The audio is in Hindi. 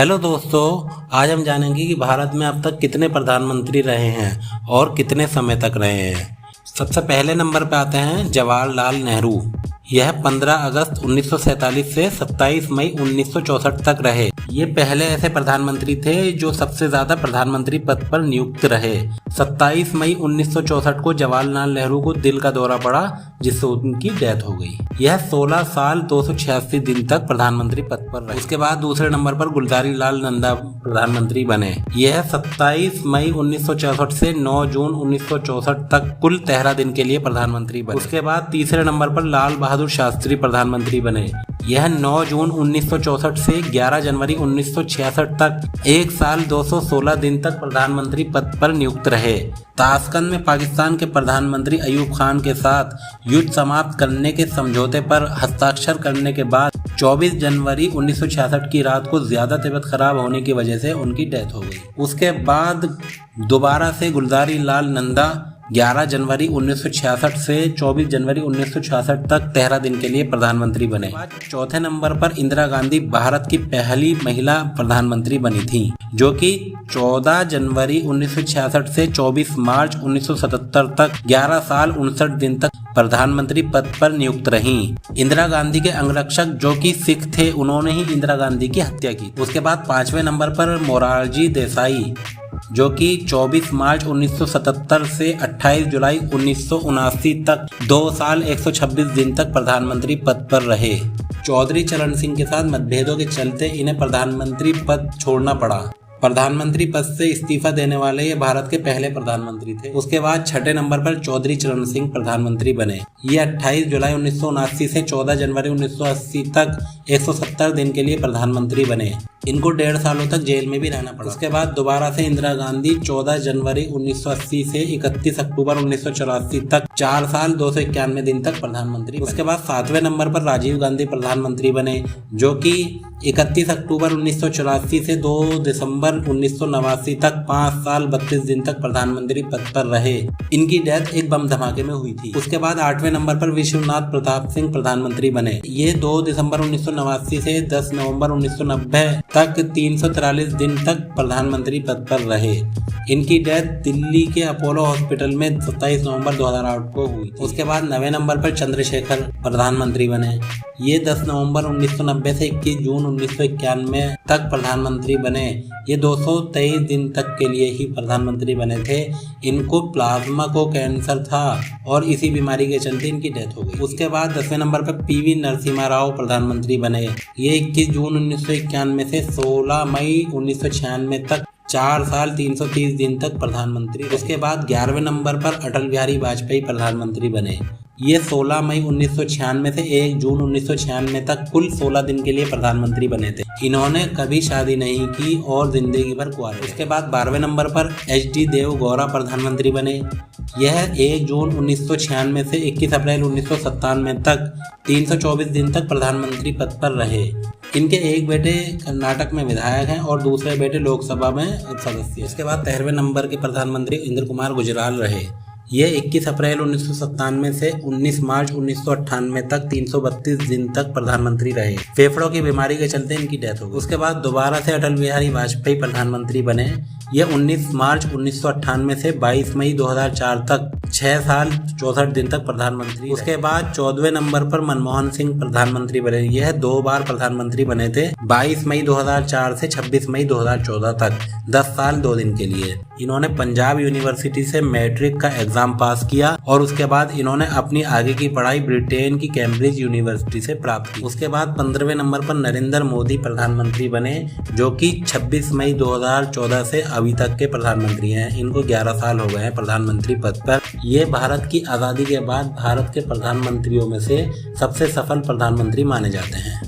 हेलो दोस्तों, आज हम जानेंगे कि भारत में अब तक कितने प्रधानमंत्री रहे हैं और कितने समय तक रहे हैं। सबसे पहले नंबर पर आते हैं जवाहरलाल नेहरू। यह 15 अगस्त 1947 से 27 मई 1964 तक रहे। ये पहले ऐसे प्रधानमंत्री थे जो सबसे ज्यादा प्रधानमंत्री पद पर नियुक्त रहे। 27 मई 1964 को जवाहरलाल नेहरू को दिल का दौरा पड़ा, जिससे उनकी डेथ हो गई। यह 16 साल 286 दिन तक प्रधानमंत्री पद पर रहे। उसके बाद दूसरे नंबर पर गुलजारी लाल नंदा प्रधानमंत्री बने। यह 27 मई 1964 से 9 जून 1964 तक कुल 13 दिन के लिए प्रधानमंत्री बने। उसके बाद तीसरे नंबर पर लाल बहादुर शास्त्री प्रधानमंत्री बने। यह 9 जून 1964 से 11 जनवरी 1966 तक 1 साल 216 दिन तक प्रधानमंत्री पद पर नियुक्त रहे। ताशकंद में पाकिस्तान के प्रधानमंत्री अयूब खान के साथ युद्ध समाप्त करने के समझौते पर हस्ताक्षर करने के बाद 24 जनवरी 1966 की रात को ज्यादा तबीयत खराब होने की वजह से उनकी डेथ हो गई। उसके बाद दोबारा से गुलजारी लाल नंदा 11 जनवरी 1966 से 24 जनवरी 1966 तक 13 दिन के लिए प्रधानमंत्री बने। चौथे नंबर पर इंदिरा गांधी भारत की पहली महिला प्रधानमंत्री बनी थी, जो कि 14 जनवरी 1966 से 24 मार्च 1977 तक 11 साल 59 दिन तक प्रधानमंत्री पद पर नियुक्त रहीं। इंदिरा गांधी के अंगरक्षक जो कि सिख थे, उन्होंने ही इंदिरा गांधी की हत्या की। उसके बाद 5वें नंबर पर मोरारजी देसाई, जो कि 24 मार्च 1977 से 28 जुलाई 1979 तक 2 साल 126 दिन तक प्रधानमंत्री पद पर रहे। चौधरी चरण सिंह के साथ मतभेदों के चलते इन्हें प्रधानमंत्री पद छोड़ना पड़ा। प्रधानमंत्री पद से इस्तीफा देने वाले ये भारत के पहले प्रधानमंत्री थे। उसके बाद छठे नंबर पर चौधरी चरण सिंह प्रधानमंत्री बने। ये 28 जुलाई 1979 से 14 जनवरी 1980 तक 170 दिन के लिए प्रधानमंत्री बने। इनको 1.5 सालों तक जेल में भी रहना पड़ा। उसके बाद दोबारा से इंदिरा गांधी 14 जनवरी 1980 से 31 अक्टूबर 1984 तक 4 साल 291 दिन तक प्रधानमंत्री। उसके बाद 7वें नंबर पर राजीव गांधी प्रधानमंत्री बने, जो कि 31 अक्टूबर 1984 से 2 दिसंबर 1989 तक 5 साल 32 दिन तक प्रधानमंत्री पद पर रहे। इनकी डेथ एक बम धमाके में हुई थी। उसके बाद 8वें नंबर पर विश्वनाथ प्रताप सिंह प्रधानमंत्री बने। ये 2 दिसंबर 1989 से 10 नवंबर 1990 तक 343 दिन तक प्रधानमंत्री पद पर रहे। इनकी डेथ दिल्ली के अपोलो हॉस्पिटल में 27 नवंबर 2008 को हुई थी। उसके बाद 9वें नंबर पर चंद्रशेखर प्रधानमंत्री बने। ये 10 नवंबर 1990 से 21 जून 1991 तक प्रधानमंत्री बने। ये 223 दिन तक के लिए ही प्रधानमंत्री बने थे। इनको प्लाज्मा को कैंसर था और इसी बीमारी के चलते इनकी डेथ हो गई। उसके बाद 10वें नंबर पर पीवी नरसिम्हा राव प्रधानमंत्री बने। ये 21 जून 1991 से 16 मई 1996 तक 4 साल 330 दिन तक प्रधानमंत्री। उसके बाद 11वें नंबर पर अटल बिहारी वाजपेयी प्रधानमंत्री बने। ये 16 मई 1996 से 1 जून 1996 तक कुल 16 दिन के लिए प्रधानमंत्री बने थे। इन्होंने कभी शादी नहीं की और जिंदगी भर कुंवारे। उसके बाद 12वें नंबर पर एच.डी. देवगौड़ा प्रधानमंत्री बने। यह 1 जून 1996 से 21 अप्रैल 1997 तक 324 दिन तक प्रधानमंत्री पद पर रहे। इनके एक बेटे कर्नाटक में विधायक हैं और दूसरे बेटे लोकसभा में सदस्य। इसके बाद 13वें नंबर के प्रधानमंत्री इंद्र कुमार गुजराल रहे। ये 21 अप्रैल 1997 से 19 मार्च 1998 तक 332 दिन तक प्रधानमंत्री रहे। फेफड़ों की बीमारी के चलते इनकी डेथ हो गई। उसके बाद दोबारा से अटल बिहारी वाजपेयी प्रधानमंत्री बने। ये 19 मार्च 1998 से 22 मई 2004 तक 6 साल 64 दिन तक प्रधानमंत्री। उसके बाद 14वें नंबर पर मनमोहन सिंह प्रधानमंत्री बने। यह 2 बार प्रधानमंत्री बने थे, 22 मई 2004 से 26 मई 2014 तक 10 साल 2 दिन के लिए। इन्होंने पंजाब यूनिवर्सिटी से मैट्रिक का एग्जाम पास किया और उसके बाद इन्होंने अपनी आगे की पढ़ाई ब्रिटेन की कैम्ब्रिज यूनिवर्सिटी से प्राप्त की। उसके बाद 15वें नंबर पर नरेंद्र मोदी प्रधानमंत्री बने, जो कि 26 मई 2014 से अभी तक के प्रधानमंत्री हैं। इनको 11 साल हो गए हैं प्रधानमंत्री पद पर। ये भारत की आज़ादी के बाद भारत के प्रधानमंत्रियों में से सबसे सफल प्रधानमंत्री माने जाते हैं।